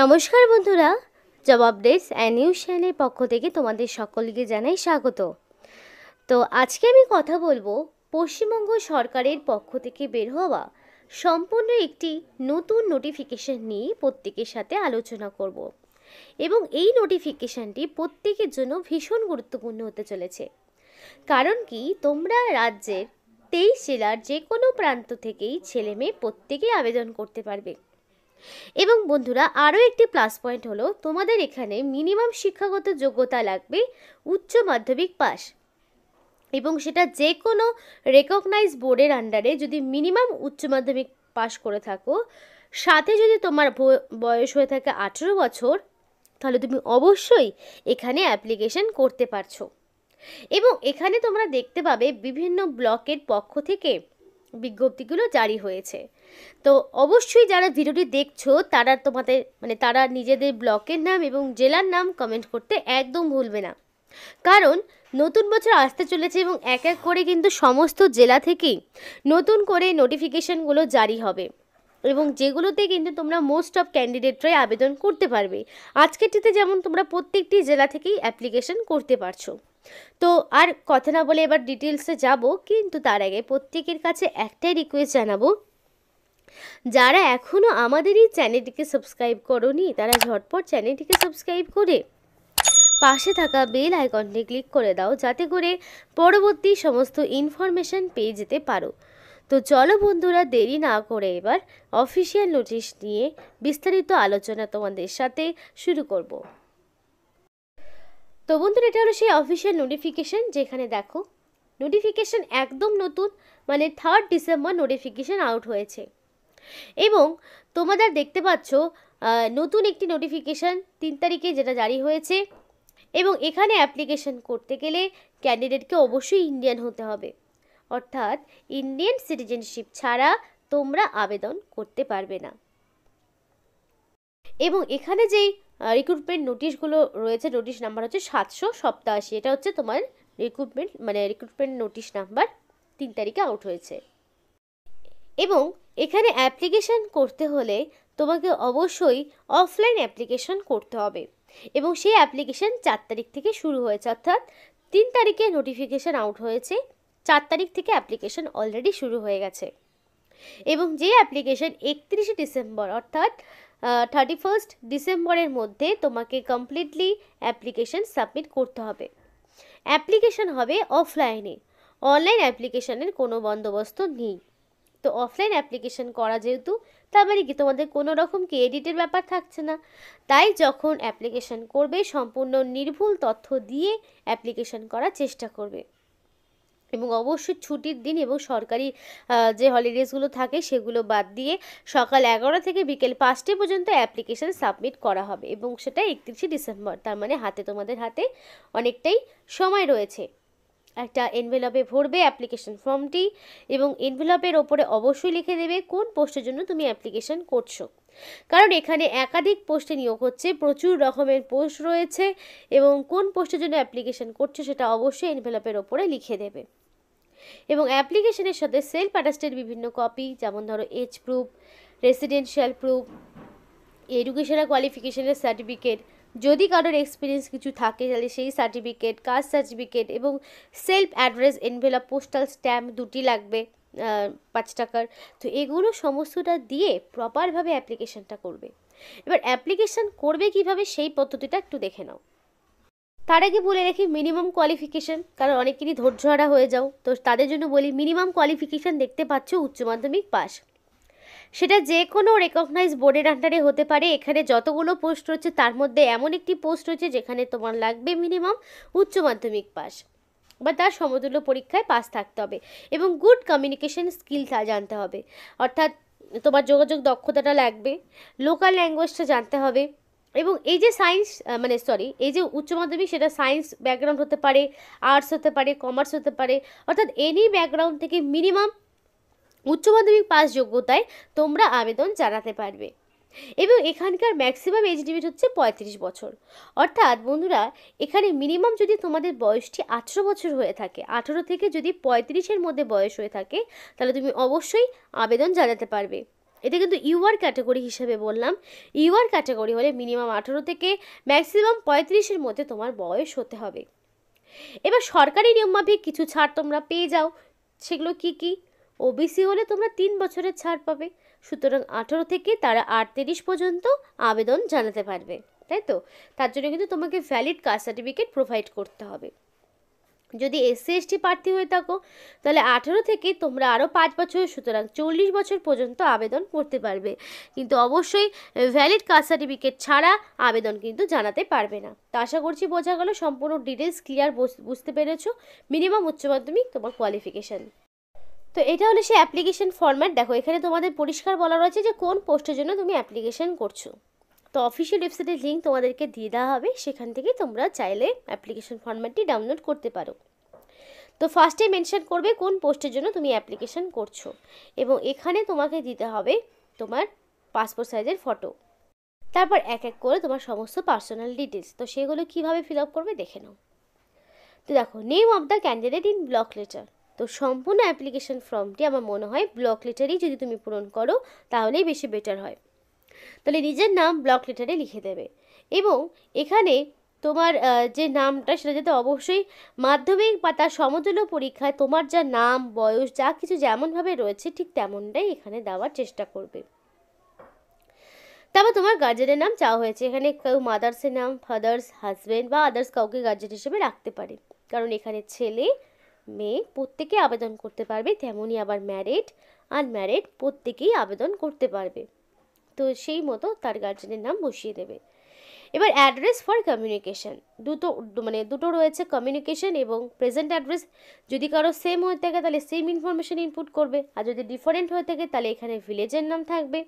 নমস্কার বন্ধুরা, job updates and news চ্যানেলের পক্ষ থেকে তোমাদের সকলকে জানাই স্বাগত। তো আজকে আমি কথা বলবো পশ্চিমবঙ্গ সরকারের পক্ষ থেকে বের হওয়া সম্পূর্ণ একটি নতুন নোটিফিকেশন নিয়ে প্রত্যেকের সাথে আলোচনা করব এবং এই নোটিফিকেশনটি প্রত্যেকের জন্য ভীষণ গুরুত্বপূর্ণ হতে চলেছে। কারণ কি, তোমরা রাজ্যের 23 জেলার যে কোনো প্রান্ত থেকেই ছেলে মেয়ে প্রত্যেকেই আবেদন করতে পারবে। এবং বন্ধুরা, আরও একটি প্লাস পয়েন্ট হলো তোমাদের এখানে মিনিমাম শিক্ষাগত যোগ্যতা লাগবে উচ্চ মাধ্যমিক পাস, এবং সেটা যে কোনো রেকগনাইজ বোর্ডের আন্ডারে যদি মিনিমাম উচ্চ মাধ্যমিক পাস করে থাকো, সাথে যদি তোমার বয়স হয়ে থাকে 18 বছর, তাহলে তুমি অবশ্যই এখানে অ্যাপ্লিকেশন করতে পারছো। এবং এখানে তোমরা দেখতে পাবে বিভিন্ন ব্লকের পক্ষ থেকে বিজ্ঞপ্তিগুলো জারি হয়েছে। তো অবশ্যই যারা ভিডিওটি দেখছো তারা তোমাদের তারা নিজেদের ব্লকের নাম এবং জেলার নাম কমেন্ট করতে একদম ভুলবে না, কারণ নতুন বছর আসতে চলেছে এবং এক এক করে কিন্তু সমস্ত জেলা থেকেই নতুন করে নোটিফিকেশনগুলো জারি হবে এবং যেগুলোতে কিন্তু তোমরা মোস্ট অফ ক্যান্ডিডেটরাই আবেদন করতে পারবে। আজকেরটিতে যেমন তোমরা প্রত্যেকটি জেলা থেকেই অ্যাপ্লিকেশন করতে পারছো। তো আর কথা না বলে এবার ডিটেলসে যাব, কিন্তু তার আগে প্রত্যেকের কাছে একটাই রিকোয়েস্ট জানাবো, যারা এখনও আমাদের এই চ্যানেলটিকে সাবস্ক্রাইব করোনি তারা ঝটপট চ্যানেলটিকে সাবস্ক্রাইব করে পাশে থাকা বেল আইকনটি ক্লিক করে দাও, যাতে করে পরবর্তী সমস্ত ইনফরমেশন পেয়ে যেতে পারো। তো চলো বন্ধুরা, দেরি না করে এবার অফিসিয়াল নোটিশ নিয়ে বিস্তারিত আলোচনা তোমাদের সাথে শুরু করব। তো বন্ধুরা, এটা হলো সেই অফিসিয়াল নোটিফিকেশন, যেখানে দেখো নোটিফিকেশন একদম নতুন, 3 ডিসেম্বর নোটিফিকেশন আউট হয়েছে। এবং তোমাদের দেখতে পাচ্ছ নতুন একটি নোটিফিকেশান 3 তারিখে যেটা জারি হয়েছে। এবং এখানে অ্যাপ্লিকেশন করতে গেলে ক্যান্ডিডেটকে অবশ্যই ইন্ডিয়ান হতে হবে, অর্থাৎ ইন্ডিয়ান সিটিজেনশিপ ছাড়া তোমরা আবেদন করতে পারবে না। এবং এখানে যেই রিক্রুটমেন্ট নোটিশগুলো রয়েছে, নোটিশ নাম্বার হচ্ছে 787, এটা হচ্ছে তোমার রিক্রুটমেন্ট নোটিশ নাম্বার 3 তারিখে আউট হয়েছে। এবং এখানে অ্যাপ্লিকেশন করতে হলে তোমাকে অবশ্যই অফলাইন অ্যাপ্লিকেশন করতে হবে, এবং সেই অ্যাপ্লিকেশন 4 তারিখ থেকে শুরু হয়েছে, অর্থাৎ 3 তারিখে নোটিফিকেশান আউট হয়েছে, 4 তারিখ থেকে অ্যাপ্লিকেশন অলরেডি শুরু হয়ে গেছে। এবং যে অ্যাপ্লিকেশন 31শে ডিসেম্বর অর্থাৎ 31st ডিসেম্বরের মধ্যে তোমাকে কমপ্লিটলি অ্যাপ্লিকেশন সাবমিট করতে হবে। অ্যাপ্লিকেশন হবে অফলাইনে, অনলাইন অ্যাপ্লিকেশনের কোনো বন্দোবস্ত নেই। তো অফলাইন অ্যাপ্লিকেশন করা যেহেতু, তার মানে কি তোমাদের কোনো রকম কি এডিটের ব্যাপার থাকছে না। তাই যখন অ্যাপ্লিকেশন করবে সম্পূর্ণ নির্ভুল তথ্য দিয়ে অ্যাপ্লিকেশন করার চেষ্টা করবে, এবং অবশ্যই ছুটির দিন এবং সরকারি যে হলিডেজগুলো থাকে সেগুলো বাদ দিয়ে সকাল 11 থেকে বিকেল 5টে পর্যন্ত অ্যাপ্লিকেশন সাবমিট করা হবে, এবং সেটা 31শে ডিসেম্বর। তার মানে তোমাদের হাতে অনেকটাই সময় রয়েছে। একটা এনভেলপে ভরবে অ্যাপ্লিকেশন ফর্মটি, এবং এনভেলপের ওপরে অবশ্যই লিখে দেবে কোন পোস্টের জন্য তুমি অ্যাপ্লিকেশন করছো, কারণ এখানে একাধিক পোস্টে নিয়োগ হচ্ছে, প্রচুর রকমের পোস্ট রয়েছে, এবং কোন পোস্টের জন্য অ্যাপ্লিকেশন করছো সেটা অবশ্যই এনভেলপের ওপরে লিখে দেবে। এবং অ্যাপ্লিকেশনের সাথে সেলফ অ্যাটাস্টেড বিভিন্ন কপি, যেমন ধরো age proof, residential proof, educational কোয়ালিফিকেশনের সার্টিফিকেট, যদি কারোর এক্সপিরিয়েন্স কিছু থাকে তাহলে সেই সার্টিফিকেট, কাস্ট সার্টিফিকেট, এবং self address envelope, postal stamp 2টি লাগবে 5 টাকার। তো এগুলো সমস্তটা দিয়ে প্রপারভাবে অ্যাপ্লিকেশনটা করবে। এবার অ্যাপ্লিকেশন করবে কিভাবে সেই পদ্ধতিটা একটু দেখে নাও। তার আগে বলে রাখি মিনিমাম কোয়ালিফিকেশান, কারণ অনেকেরই ধৈর্যহারা হয়ে যাও, তো তাদের জন্য বলি মিনিমাম কোয়ালিফিকেশান দেখতে পাচ্ছ উচ্চ মাধ্যমিক পাস। সেটা যে কোনো রেকগনাইজ বোর্ডের আন্ডারে হতে পারে। এখানে যতগুলো পোস্ট রয়েছে তার মধ্যে এমন একটি পোস্ট রয়েছে যেখানে তোমার লাগবে মিনিমাম উচ্চ মাধ্যমিক পাস বা তার সমতুল্য পরীক্ষায় পাস থাকতে হবে, এবং গুড কমিউনিকেশন স্কিল জানতে হবে, অর্থাৎ তোমার যোগাযোগ দক্ষতাটা লাগবে, লোকাল ল্যাঙ্গুয়েজটা জানতে হবে। এবং এই যে সায়েন্স এই যে উচ্চ মাধ্যমিক, সেটা সায়েন্স ব্যাকগ্রাউন্ড হতে পারে, আর্টস হতে পারে, কমার্স হতে পারে, অর্থাৎ এনি ব্যাকগ্রাউন্ড থেকে মিনিমাম উচ্চ মাধ্যমিক পাস যোগ্যতায় তোমরা আবেদন জানাতে পারবে। এবং এখানকার ম্যাক্সিমাম এজ লিমিট হচ্ছে 35 বছর, অর্থাৎ বন্ধুরা এখানে মিনিমাম যদি তোমাদের বয়সটি 18 বছর হয়ে থাকে, 18 থেকে যদি 35-এর মধ্যে বয়স হয়ে থাকে, তাহলে তুমি অবশ্যই আবেদন জানাতে পারবে। এটা কিন্তু ইউআর ক্যাটাগরি হিসেবে বললাম। ইউআর ক্যাটাগরি হলে মিনিমাম 18 থেকে ম্যাক্সিমাম 35-এর মধ্যে তোমার বয়স হতে হবে। এবার সরকারি নিয়মমাফিক কিছু ছাড় তোমরা পেয়ে যাও। সেগুলো কি কি? ওবিসি হলে তোমরা 3 বছরের ছাড় পাবে। সুতরাং 18 থেকে তারা 38 পর্যন্ত আবেদন জানাতে পারবে, তাই তো? তার জন্য কিন্তু তোমাকে ভ্যালিড কাস্ট সার্টিফিকেট প্রোভাইড করতে হবে। যদি এসসি এসটি প্রার্থী হয়ে থাকো তাহলে 18 থেকে তোমরা আরও 5 বছর, সুতরাং 40 বছর পর্যন্ত আবেদন করতে পারবে। কিন্তু অবশ্যই ভ্যালিড কাস্ট সার্টিফিকেট ছাড়া আবেদন কিন্তু জানাতে পারবে না। তো আশা করছি বোঝা গেল, সম্পূর্ণ ডিটেলস ক্লিয়ার, বুঝতে পেরেছো। মিনিমাম উচ্চ মাধ্যমিক তোমার কোয়ালিফিকেশান। তো এটা হলো সেই অ্যাপ্লিকেশন ফরম্যাট। দেখো এখানে তোমাদের পরিষ্কার বলা রয়েছে যে কোন পোস্টের জন্য তুমি অ্যাপ্লিকেশন করছো। তো অফিসিয়াল ওয়েবসাইটের লিঙ্ক তোমাদেরকে দিয়ে দেওয়া হবে, সেখান থেকে তোমরা চাইলে অ্যাপ্লিকেশন ফরম্যাটটি ডাউনলোড করতে পারো। তো ফার্স্টে মেনশন করবে কোন পোস্টের জন্য তুমি অ্যাপ্লিকেশন করছো, এবং এখানে তোমাকে দিতে হবে তোমার পাসপোর্ট সাইজের ফটো। তারপর এক এক করে তোমার সমস্ত পার্সোনাল ডিটেলস। তো সেগুলো কীভাবে ফিল আপ করবে দেখে নাও। তো দেখো, name of the candidate in block letter. তো সম্পূর্ণ অ্যাপ্লিকেশন ফর্মটি আমার মনে হয় ব্লক লেটারেই যদি তুমি পূরণ করো তাহলেই বেশি বেটার হয়। তাহলে নিজের নাম ব্লক লেটারে লিখে দেবে, এবং এখানে তোমার যে নামটা সেটা যাতে অবশ্যই মাধ্যমিক বা তার সমতুল্য পরীক্ষায় তোমার যা নাম, বয়স, যা কিছু যেমনভাবে রয়েছে ঠিক তেমনটাই এখানে দেওয়ার চেষ্টা করবে। তারপর তোমার গার্জেনের নাম চাওয়া হয়েছে। এখানে কেউ মাদার্সের নাম, ফাদার্স, হাজব্যান্ড বা আদার্স কাউকে গার্জেন হিসেবে রাখতে পারে, কারণ এখানে ছেলে মেয়ে প্রত্যেকে আবেদন করতে পারবে। তেমনই আবার ম্যারিড, আনম্যারিড প্রত্যেকেই আবেদন করতে পারবে। তো সেই মতো তার গার্জেনের নাম বসিয়ে দেবে। এবার অ্যাড্রেস ফর কমিউনিকেশন, দুটো রয়েছে, কমিউনিকেশন এবং প্রেজেন্ট অ্যাড্রেস। যদি কারো সেম হয়ে থাকে তাহলে সেম ইনফরমেশন ইনপুট করবে, আর যদি ডিফারেন্ট হয়ে থাকে তাহলে এখানে ভিলেজের নাম থাকবে,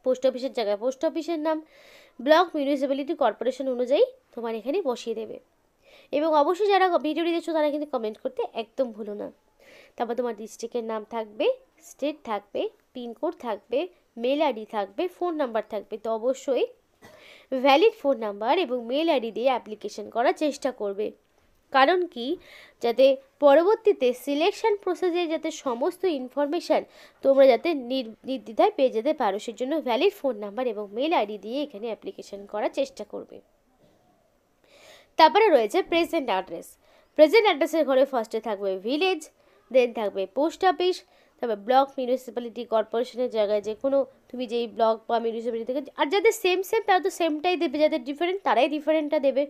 পোস্ট অফিসের জায়গায় পোস্ট অফিসের নাম, ব্লক, মিউনিসিপ্যালিটি, কর্পোরেশন অনুযায়ী তোমার এখানে বসিয়ে দেবে। এবং অবশ্যই যারা ভিডিওটি দেখছো তারা কিন্তু কমেন্ট করতে একদম ভুলো না। তারপর তোমার ডিস্ট্রিক্টের নাম থাকবে, স্টেট থাকবে, পিনকোড থাকবে, মেল আইডি থাকবে, ফোন নাম্বার থাকবে। তো অবশ্যই ভ্যালিড ফোন নাম্বার এবং মেল আইডি দিয়ে অ্যাপ্লিকেশন করার চেষ্টা করবে। কারণ কি, যাতে পরবর্তীতে সিলেকশন প্রসেসে যাতে সমস্ত ইনফরমেশান তোমরা যাতে নির্দ্বিধায় পেয়ে যেতে পারো, সেজন্য ভ্যালিড ফোন নাম্বার এবং মেল আইডি দিয়ে এখানে অ্যাপ্লিকেশন করার চেষ্টা করবে। তারপরে রয়েছে প্রেজেন্ট অ্যাড্রেস। প্রেজেন্ট অ্যাড্রেসের ঘরে ফার্স্টে থাকবে ভিলেজ, দেন থাকবে পোস্ট অফিস, তারপর ব্লক, মিউনিসিপ্যালিটি, কর্পোরেশনের জায়গায় যে কোনো তুমি যেই ব্লক বা মিউনিসিপ্যালিটি থেকে, আর যাদের সেম তারা তো সেমটাই দেবে, যাদের ডিফারেন্ট তারাই ডিফারেন্টটা দেবে।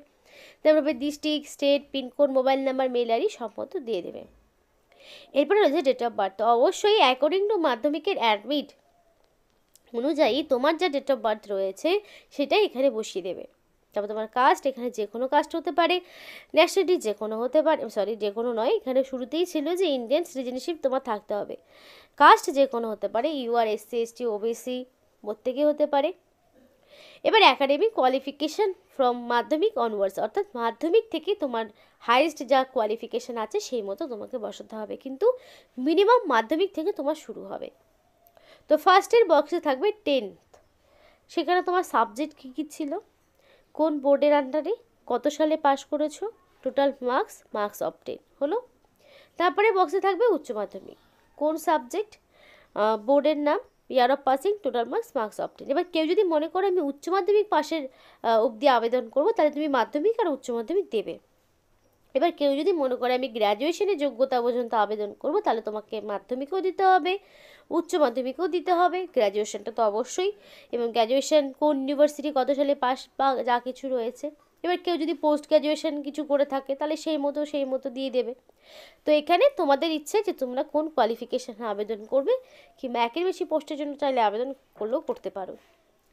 তারপরে district, state, pincode, mobile number, mail ID সব মতো দিয়ে দেবে। এরপরে রয়েছে ডেট অফ বার্থ। তো অবশ্যই অ্যাকর্ডিং টু মাধ্যমিকের অ্যাডমিট অনুযায়ী তোমার যা ডেট অফ বার্থ রয়েছে সেটাই এখানে বসিয়ে দেবে। তারপর তোমার কাস্ট, এখানে যে কোনো কাস্ট হতে পারে, ন্যাশনালিটি যে কোনো হতে পারে, যে কোনো নয়, এখানে শুরুতেই ছিল যে ইন্ডিয়ান সিটিজেনশিপ তোমার থাকতে হবে। কাস্ট যে কোনো হতে পারে, ইউআর, এসসি এসটি, ওবিসি প্রত্যেকেই হতে পারে। এবার একাডেমিক কোয়ালিফিকেশান ফ্রম মাধ্যমিক অনওয়ার্ডস, অর্থাৎ মাধ্যমিক থেকে তোমার হাইয়েস্ট যা কোয়ালিফিকেশান আছে সেই মতো তোমাকে বসাতে হবে, কিন্তু মিনিমাম মাধ্যমিক থেকে তোমার শুরু হবে। তো ফার্স্টের বক্সে থাকবে 10th, সেখানে তোমার সাবজেক্ট কী কী ছিল, কোন বোর্ডের আন্ডারে, কত সালে পাস করেছো, টোটাল মার্কস অফ 10 হলো। তারপরে বক্সে থাকবে উচ্চ মাধ্যমিক, কোন সাবজেক্ট, বোর্ডের নাম, year of passing, total marks of 10। এবার কেউ যদি মনে করো আমি উচ্চ মাধ্যমিক পাশের অবধি আবেদন করব, তাহলে তুমি মাধ্যমিক আর উচ্চ মাধ্যমিক দেবে। এবার কেউ যদি মনে করে আমি গ্র্যাজুয়েশনের যোগ্যতা পর্যন্ত আবেদন করব, তাহলে তোমাকে মাধ্যমিকও দিতে হবে, উচ্চ মাধ্যমিকও দিতে হবে, গ্র্যাজুয়েশনটা তো অবশ্যই, এবং গ্র্যাজুয়েশন কোন ইউনিভার্সিটি, কত সালে পাস বা যা কিছু রয়েছে। এবার কেউ যদি পোস্ট গ্র্যাজুয়েশন কিছু করে থাকে তাহলে সেই মতো দিয়ে দেবে। তো এখানে তোমাদের ইচ্ছে যে তোমরা কোন কোয়ালিফিকেশানে আবেদন করবে, কিংবা একের বেশি পোস্টের জন্য চাইলে আবেদন করলেও করতে পারো।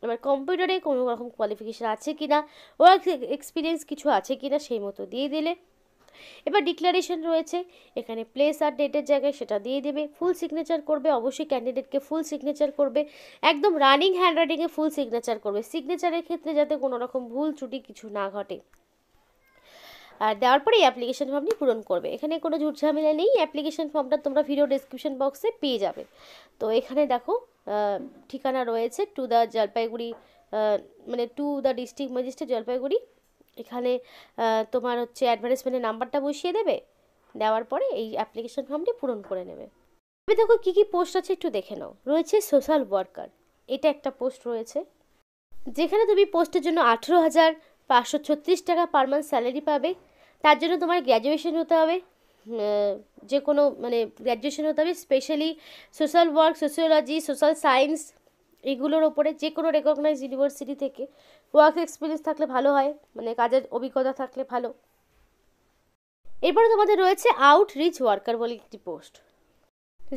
এবার কম্পিউটারে কোনো রকম কোয়ালিফিকেশান আছে কি না, ওয়ার্ক এক্সপিরিয়েন্স কিছু আছে কি না সেই মতো দিয়ে দিলে। এবার ডিক্লারেশন রয়েছে, এখানে প্লেস আর ডেটের জায়গায় সেটা দিয়ে দেবে। ফুল সিগনেচার করবে, অবশ্যই ক্যান্ডিডেটকে ফুল সিগনেচার করবে, একদম রানিং হ্যান্ডরাইটিংয়ে ফুল সিগনেচার করবে, সিগনেচারের ক্ষেত্রে যাতে কোনো রকম ভুল ত্রুটি কিছু না ঘটে। আর দেওয়ার পরে এই অ্যাপ্লিকেশন ফর্মটি পূরণ করবে। এখানে কোনো ঝুট ঝামেলা নেই, অ্যাপ্লিকেশন ফর্মটা তোমরা ভিডিও ডেসক্রিপশন বক্সে পেয়ে যাবে। তো এখানে দেখো ঠিকানা রয়েছে to the Jalpaiguri, to the district magistrate Jalpaiguri. এখানে তোমার হচ্ছে অ্যাডভার্টাইজমেন্টের নাম্বারটা বসিয়ে দেবে, দেওয়ার পরে এই অ্যাপ্লিকেশন ফর্মটি পূরণ করে নেবে। দেখো কী কী পোস্ট আছে একটু দেখে নাও। রয়েছে সোশ্যাল ওয়ার্কার, এটা একটা পোস্ট রয়েছে, যেখানে তুমি পোস্টের জন্য 18,536 টাকা পার মান্থ স্যালারি পাবে। তার জন্য তোমার গ্র্যাজুয়েশন হতে হবে, যে কোনো মানে গ্র্যাজুয়েশন হতে হবে, specially social work, sociology, social science এগুলোর ওপরে যে কোনো রেকগনাইজ ইউনিভার্সিটি থেকে। ওয়ার্ক এক্সপিরিয়েন্স থাকলে ভালো হয়, মানে কাজের অভিজ্ঞতা থাকলে ভালো। এরপরে তোমাদের রয়েছে আউটরিচ ওয়ার্কার বলে একটি পোস্ট,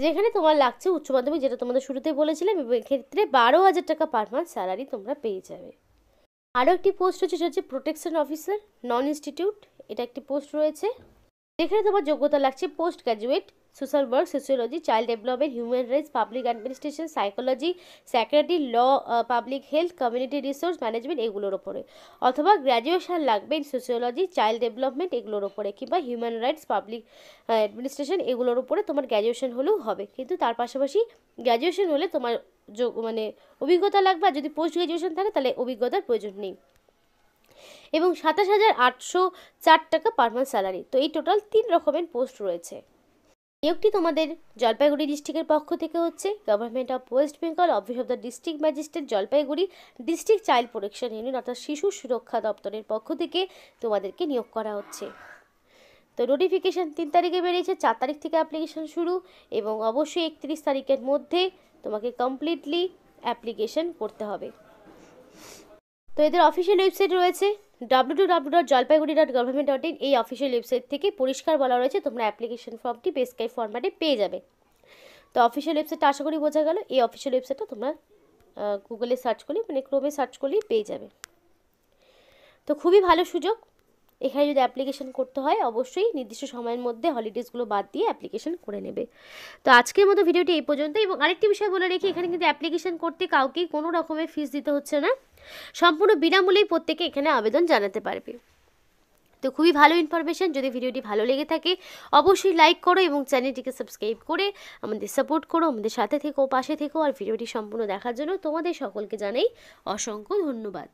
যেখানে তোমার লাগছে উচ্চ মাধ্যমিক, যেটা তোমাদের শুরুতে বলেছিলাম, এবং এক্ষেত্রে 12,000 টাকা পার মান্থ স্যালারি তোমরা পেয়ে যাবে। আরও একটি পোস্ট হচ্ছে, সেটা হচ্ছে প্রোটেকশন অফিসার নন ইনস্টিটিউট, এটা একটি পোস্ট রয়েছে, যেখানে তোমার যোগ্যতা লাগছে post graduate social work, sociology, child development, human rights, public administration, psychology, secretary, law, public health, community resource management এগুলোর ওপরে, অথবা গ্র্যাজুয়েশন লাগবে সোশিওলজি, চাইল্ড ডেভেলপমেন্ট এগুলোর ওপরে, কিংবা হিউম্যান রাইটস, পাবলিক অ্যাডমিনিস্ট্রেশন এগুলোর ওপরে তোমার গ্র্যাজুয়েশন হলেও হবে। কিন্তু তার পাশাপাশি গ্র্যাজুয়েশন হলে তোমার মানে অভিজ্ঞতা লাগবে, আর যদি পোস্ট গ্র্যাজুয়েশন থাকে তাহলে অভিজ্ঞতার প্রয়োজন নেই। এবং 27,804 টাকা পার মান্থ স্যালারি। তো এই টোটাল 3 রকমের পোস্ট রয়েছে। নিয়োগটি তোমাদের জলপাইগুড়ি ডিস্ট্রিক্টের পক্ষ থেকে হচ্ছে। Government of West Bengal, office of the district magistrate Jalpaiguri, district child protection unit অর্থাৎ শিশু সুরক্ষা দপ্তরের পক্ষ থেকে তোমাদেরকে নিয়োগ করা হচ্ছে। তো নোটিফিকেশান 3 তারিখে বেরিয়েছে, 4 তারিখ থেকে অ্যাপ্লিকেশন শুরু, এবং অবশ্যই 31 তারিখের মধ্যে তোমাকে কমপ্লিটলি অ্যাপ্লিকেশন করতে হবে। তো এদের অফিসিয়াল ওয়েবসাইট রয়েছে www.jalpaiguri.government.in। এই অফিসিয়াল ওয়েবসাইট থেকে পরিষ্কার বলা রয়েছে তোমরা অ্যাপ্লিকেশন ফর্মটি পেস্কাই ফরম্যাটে পেয়ে যাবে। তো অফিসিয়াল ওয়েবসাইটটা আশা করি বোঝা গেল। এই অফিসিয়াল ওয়েবসাইটটা তোমরা গুগলে সার্চ করলে, মানে ক্রোমে সার্চ করলেই পেয়ে যাবে। তো খুবই ভালো সুযোগ। এখানে যদি অ্যাপ্লিকেশন করতে হয় অবশ্যই নির্দিষ্ট সময়ের মধ্যে হলিডেজগুলো বাদ দিয়ে অ্যাপ্লিকেশন করে নেবে। তো আজকের মতো ভিডিওটি এই পর্যন্ত। এবং আরেকটি বিষয় বলে রেখে, এখানে কিন্তু অ্যাপ্লিকেশন করতে কাউকেই কোনো রকমের ফিস দিতে হচ্ছে না, সম্পূর্ণ বিনামূল্যেই প্রত্যেকে এখানে আবেদন জানাতে পারবে। তো খুবই ভালো ইনফরমেশন। যদি ভিডিওটি ভালো লেগে থাকে অবশ্যই লাইক করো এবং চ্যানেলটিকে সাবস্ক্রাইব করে আমাদের সাপোর্ট করো, আমাদের সাথে থেকো, পাশে থেকো। আর ভিডিওটি সম্পূর্ণ দেখার জন্য তোমাদের সকলকে জানাই অসংখ্য ধন্যবাদ।